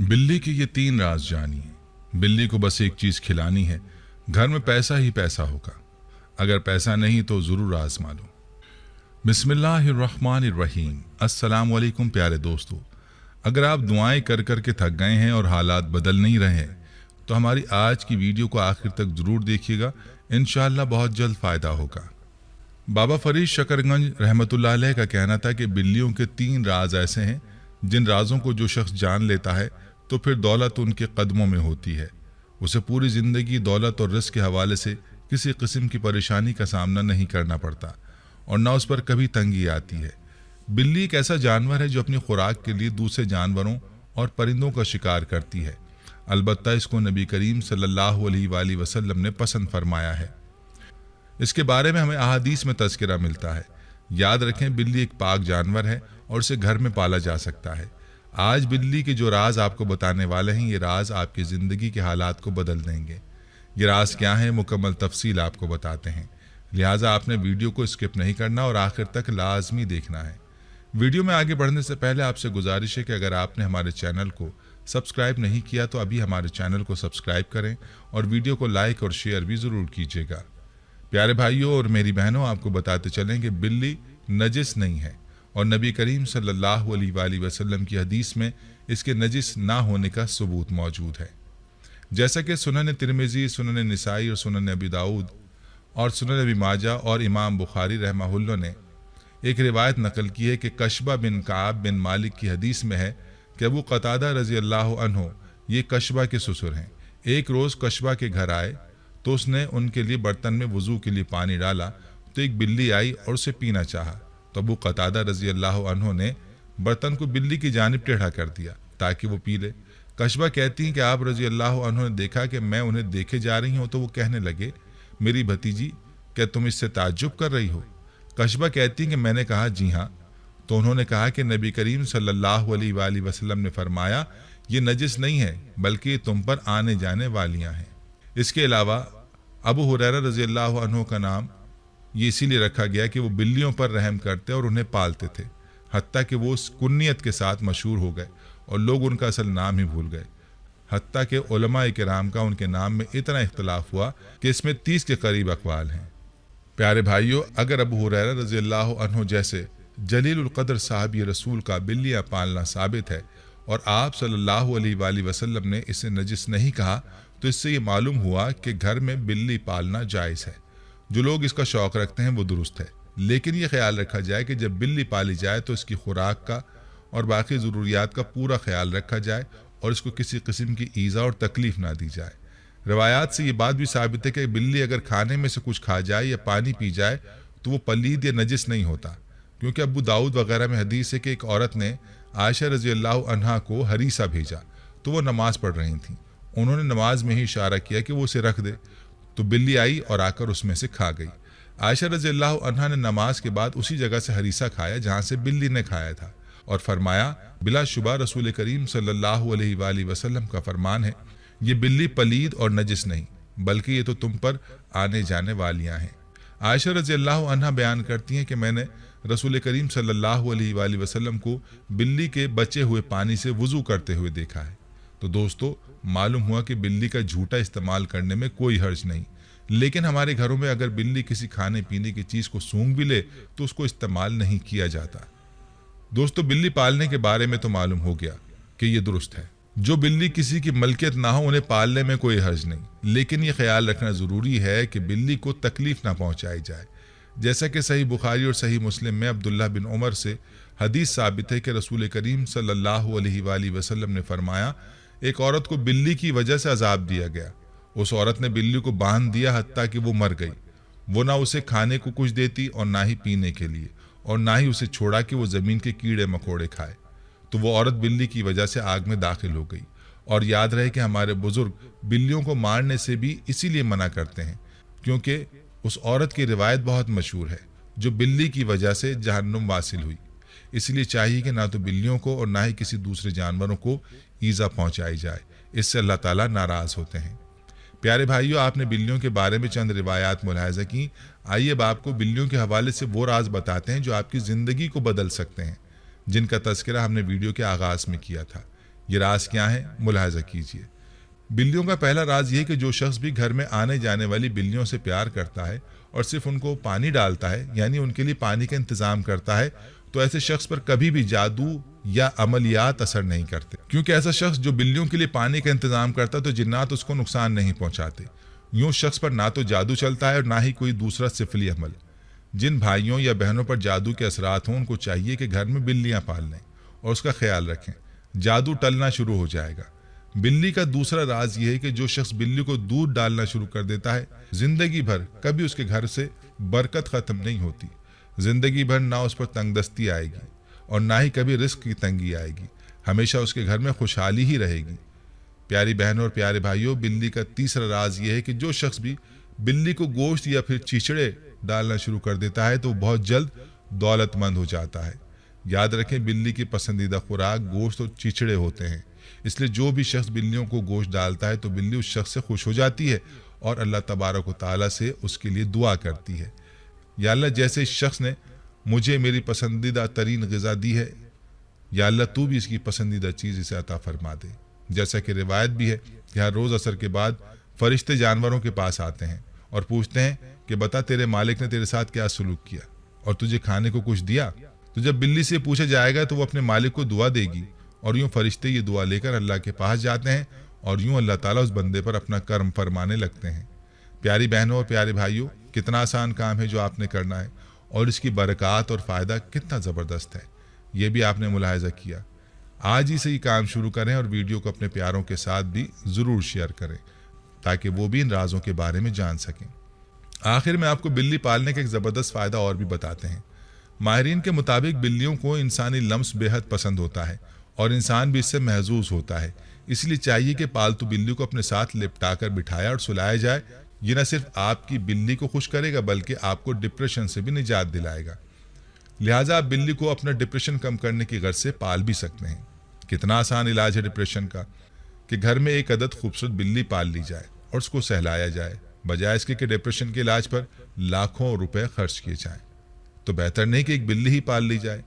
बिल्ली के ये 3 राज जानिए। बिल्ली को बस एक चीज़ खिलानी है, घर में पैसा ही पैसा होगा। अगर पैसा नहीं तो ज़रूर आज़मा लो। बिस्मिल्लाहिर्रहमानिर्रहीम। अस्सलाम वालेकुम प्यारे दोस्तों, अगर आप दुआएं कर कर के थक गए हैं और हालात बदल नहीं रहे हैं तो हमारी आज की वीडियो को आखिर तक ज़रूर देखिएगा, इंशाअल्लाह बहुत जल्द फ़ायदा होगा। बाबा फरीद शकरगंज रहमतुल्लाह अलैह का कहना था कि बिल्लियों के 3 राज ऐसे हैं जिन राजों को जो शख्स जान लेता है तो फिर दौलत उनके कदमों में होती है। उसे पूरी ज़िंदगी दौलत और रिस्क के हवाले से किसी किस्म की परेशानी का सामना नहीं करना पड़ता और ना उस पर कभी तंगी आती है। बिल्ली एक ऐसा जानवर है जो अपनी खुराक के लिए दूसरे जानवरों और परिंदों का शिकार करती है। अलबत्ता इसको नबी करीम सल्लल्लाहु अलैहि वसल्लम ने पसंद फरमाया है। इसके बारे में हमें अहादीस में तज़किरा मिलता है। याद रखें, बिल्ली एक पाक जानवर है और इसे घर में पाला जा सकता है। आज बिल्ली के जो राज आपको बताने वाले हैं, ये राज आपकी ज़िंदगी के हालात को बदल देंगे। ये राज क्या है, मुकम्मल तफसील आपको बताते हैं, लिहाजा आपने वीडियो को स्किप नहीं करना और आखिर तक लाजमी देखना है। वीडियो में आगे बढ़ने से पहले आपसे गुजारिश है कि अगर आपने हमारे चैनल को सब्सक्राइब नहीं किया तो अभी हमारे चैनल को सब्सक्राइब करें और वीडियो को लाइक और शेयर भी ज़रूर कीजिएगा। प्यारे भाइयों और मेरी बहनों, आपको बताते चलें कि बिल्ली नजिस नहीं है और नबी करीम सल्लल्लाहु अलैहि वसल्लम की हदीस में इसके नजिस ना होने का सबूत मौजूद है। जैसा कि सुनन तिरमिज़ी, सुनन निसाई और सुनन अबी दाऊद और सुनन अबी माजा और इमाम बुखारी रहमहुल्लाह ने एक रिवायत नकल की है कि कशबा बिन काब बिन मालिक की हदीस में है कि अबू क़तादा रज़ी अल्लाह अन्हु ये कशबा के ससुर हैं। एक रोज़ कशबा के घर आए तो उसने उनके लिए बर्तन में वज़ू के लिए पानी डाला तो एक बिल्ली आई और उसे पीना चाहा तो अबू क़तादा रज़ी अल्लाह अन्हु ने बर्तन को बिल्ली की जानिब टेढ़ा कर दिया ताकि वो पी ले। कशबा कहती हैं कि आप रज़ी अल्लाह अन्हु ने देखा कि मैं उन्हें देखे जा रही हूँ तो वो कहने लगे, मेरी भतीजी, क्या तुम इससे ताज्जुब कर रही हो? कशबा कहती हैं कि मैंने कहा जी हाँ। तो उन्होंने कहा कि नबी करीम सल्लल्लाहु अलैहि वसल्लम ने फरमाया, ये नजिस नहीं है बल्कि तुम पर आने जाने वालियाँ हैं। इसके अलावा अबू हुरैरा रज़ी अल्लाह अन्हु का नाम ये इसीलिए रखा गया कि वो बिल्लियों पर रहम करते और उन्हें पालते थे, हत्ता कि वो उस कुन्नियत के साथ मशहूर हो गए और लोग उनका असल नाम ही भूल गए। हत्ता कि उलमाए किराम का उनके नाम में इतना इख्तलाफ हुआ कि इसमें 30 के करीब अक़वाल हैं। प्यारे भाइयों, अगर अबू हुरैरा रज़ी अल्लाह अन्हु जैसे जलीलुल क़द्र साहबी रसूल का बिल्लियाँ पालना साबित है और आप सल्लल्लाहु अलैहि वसल्लम ने इसे नजिस नहीं कहा, तो इससे ये मालूम हुआ कि घर में बिल्ली पालना जायज़ है। जो लोग इसका शौक़ रखते हैं वो दुरुस्त है, लेकिन ये ख्याल रखा जाए कि जब बिल्ली पाली जाए तो इसकी खुराक का और बाकी ज़रूरियात का पूरा ख्याल रखा जाए और इसको किसी किस्म की ईज़ा और तकलीफ़ ना दी जाए। रवायात से ये बात भी साबित है कि बिल्ली अगर खाने में से कुछ खा जाए या पानी पी जाए तो वो पलीद या नजिस नहीं होता, क्योंकि अबू दाऊद वगैरह में हदीस है कि एक औरत ने आयशा रज़ी अल्लाह अन्हा को हरीसा भेजा तो वो नमाज़ पढ़ रही थी। उन्होंने नमाज में ही इशारा किया कि वो उसे रख दे, तो बिल्ली आई और आकर उसमें से खा गई। आयशा रज़ी अल्लाह अन्हा ने नमाज के बाद उसी जगह से हरीसा खाया जहाँ से बिल्ली ने खाया था और फरमाया, बिलाशुबा रसूल करीम सल्लल्लाहु अलैहि वसल्लम का फरमान है, ये बिल्ली पलीद और नजिस नहीं बल्कि ये तो तुम पर आने जाने वालियाँ हैं। आयशा रज़ी अल्लाह अन्हा बयान करती हैं कि मैंने रसूल करीम सल्लल्लाहु अलैहि वसल्लम को बिल्ली के बचे हुए पानी से वज़ू करते हुए देखा है। तो दोस्तों, मालूम हुआ कि बिल्ली का झूठा इस्तेमाल करने में कोई हर्ज नहीं, लेकिन हमारे घरों में अगर बिल्ली किसी खाने पीने की चीज़ को सूंघ भी ले तो उसको इस्तेमाल नहीं किया जाता। दोस्तों, बिल्ली पालने के बारे में तो मालूम हो गया कि ये दुरुस्त है। जो बिल्ली किसी की मलकियत ना हो उन्हें पालने में कोई हर्ज नहीं, लेकिन ये ख्याल रखना ज़रूरी है कि बिल्ली को तकलीफ़ ना पहुँचाई जाए। जैसा कि सही बुखारी और सही मुस्लिम में अब्दुल्लाह बिन उमर से हदीस साबित है कि रसूल करीम सल्लल्लाहु अलैहि वसल्लम ने फरमाया, एक औरत को बिल्ली की वजह से अजाब दिया गया। उस औरत ने बिल्ली को बांध दिया हत्ता कि वो मर गई। वो ना उसे खाने को कुछ देती और ना ही पीने के लिए, और ना ही उसे छोड़ा कि वो ज़मीन के कीड़े मकोड़े खाए। तो वो औरत बिल्ली की वजह से आग में दाखिल हो गई। और याद रहे कि हमारे बुजुर्ग बिल्लियों को मारने से भी इसीलिए मना करते हैं क्योंकि उस औरत की रिवायत बहुत मशहूर है जो बिल्ली की वजह से जहन्नुम वासिल हुई। इसलिए चाहिए कि ना तो बिल्लियों को और ना ही किसी दूसरे जानवरों को ईज़ा पहुंचाई जाए, इससे अल्लाह ताला नाराज़ होते हैं। प्यारे भाइयों, आपने बिल्लियों के बारे में चंद रिवायात मुलाहिज़ा की। आइए अब आपको बिल्लियों के हवाले से वो राज बताते हैं जो आपकी ज़िंदगी को बदल सकते हैं, जिनका तज़किरा हमने वीडियो के आगाज़ में किया था। یہ راز کیا ہے ملاحظہ کیجیے۔ بلیوں کا پہلا راز یہ ہے کہ جو شخص بھی گھر میں آنے جانے والی بلیوں سے پیار کرتا ہے اور صرف ان کو پانی ڈالتا ہے، یعنی ان کے لیے پانی کا انتظام کرتا ہے، تو ایسے شخص پر کبھی بھی جادو یا عملیات اثر نہیں کرتے، کیونکہ ایسا شخص جو بلیوں کے لیے پانی کا انتظام کرتا ہے تو جنات اس کو نقصان نہیں پہنچاتے۔ یوں شخص پر نہ تو جادو چلتا ہے اور نہ ہی کوئی دوسرا سفلی عمل۔ جن بھائیوں یا بہنوں پر جادو کے اثرات ہوں ان کو چاہیے کہ گھر میں بلیاں پال لیں اور اس کا خیال رکھیں، جادو ٹلنا شروع ہو جائے گا۔ بلی کا دوسرا راز یہ ہے کہ جو شخص بلی کو دودھ ڈالنا شروع کر دیتا ہے، زندگی بھر کبھی اس کے گھر سے برکت ختم نہیں ہوتی، زندگی بھر نہ اس پر تنگ دستی آئے گی اور نہ ہی کبھی رزق کی تنگی آئے گی، ہمیشہ اس کے گھر میں خوشحالی ہی رہے گی۔ پیاری بہنوں اور پیارے بھائیوں، بلی کا تیسرا راز یہ ہے کہ جو شخص بھی بلی کو گوشت یا پھر چیچڑے ڈالنا شروع کر دیتا ہے تو بہت جلد دولت مند ہو جاتا ہے۔ یاد رکھیں، بلی کی پسندیدہ خوراک گوشت اور چیچڑے ہوتے ہیں، اس لیے جو بھی شخص بلیوں کو گوشت ڈالتا ہے تو بلی اس شخص سے خوش ہو جاتی ہے اور اللہ تبارک و تعالیٰ سے اس کے لیے دعا کرتی ہے، یا اللہ جیسے اس شخص نے مجھے میری پسندیدہ ترین غذا دی ہے، یا اللہ تو بھی اس کی پسندیدہ چیز اسے عطا فرما دے۔ جیسا کہ روایت بھی ہے کہ ہر روز عصر کے بعد فرشتے جانوروں کے پاس آتے ہیں اور پوچھتے ہیں کہ بتا تیرے مالک نے تیرے ساتھ کیا سلوک کیا اور تجھے کھانے کو کچھ دیا؟ تو جب بلی سے پوچھا جائے گا تو وہ اپنے مالک کو دعا دے گی، اور یوں فرشتے یہ دعا لے کر اللہ کے پاس جاتے ہیں اور یوں اللہ تعالیٰ اس بندے پر اپنا کرم فرمانے لگتے ہیں۔ پیاری بہنوں اور پیارے بھائیوں، کتنا آسان کام ہے جو آپ نے کرنا ہے، اور اس کی برکات اور فائدہ کتنا زبردست ہے، یہ بھی آپ نے ملاحظہ کیا۔ آج ہی سے یہ کام شروع کریں اور ویڈیو کو اپنے پیاروں کے ساتھ بھی ضرور شیئر کریں تاکہ وہ بھی ان رازوں کے بارے میں جان سکیں۔ آخر میں آپ کو بلی پالنے کا ایک زبردست فائدہ اور بھی بتاتے ہیں۔ ماہرین کے مطابق بلیوں کو انسانی لمس بے حد پسند ہوتا ہے اور انسان بھی اس سے محظوظ ہوتا ہے، اس لیے چاہیے کہ پالتو بلی کو اپنے ساتھ لپٹا کر بٹھایا اور سلایا جائے۔ یہ نہ صرف آپ کی بلی کو خوش کرے گا بلکہ آپ کو ڈپریشن سے بھی نجات دلائے گا۔ لہٰذا آپ بلی کو اپنا ڈپریشن کم کرنے کی غرض سے پال بھی سکتے ہیں۔ کتنا آسان علاج ہے ڈپریشن کا کہ گھر میں ایک عدد خوبصورت بلی پال لی جائے اور اس کو سہلایا جائے، بجائے اس کے کہ ڈپریشن کے علاج پر لاکھوں روپے خرچ کیے جائیں۔ تو بہتر نہیں کہ ایک بلی ہی پال لی جائے۔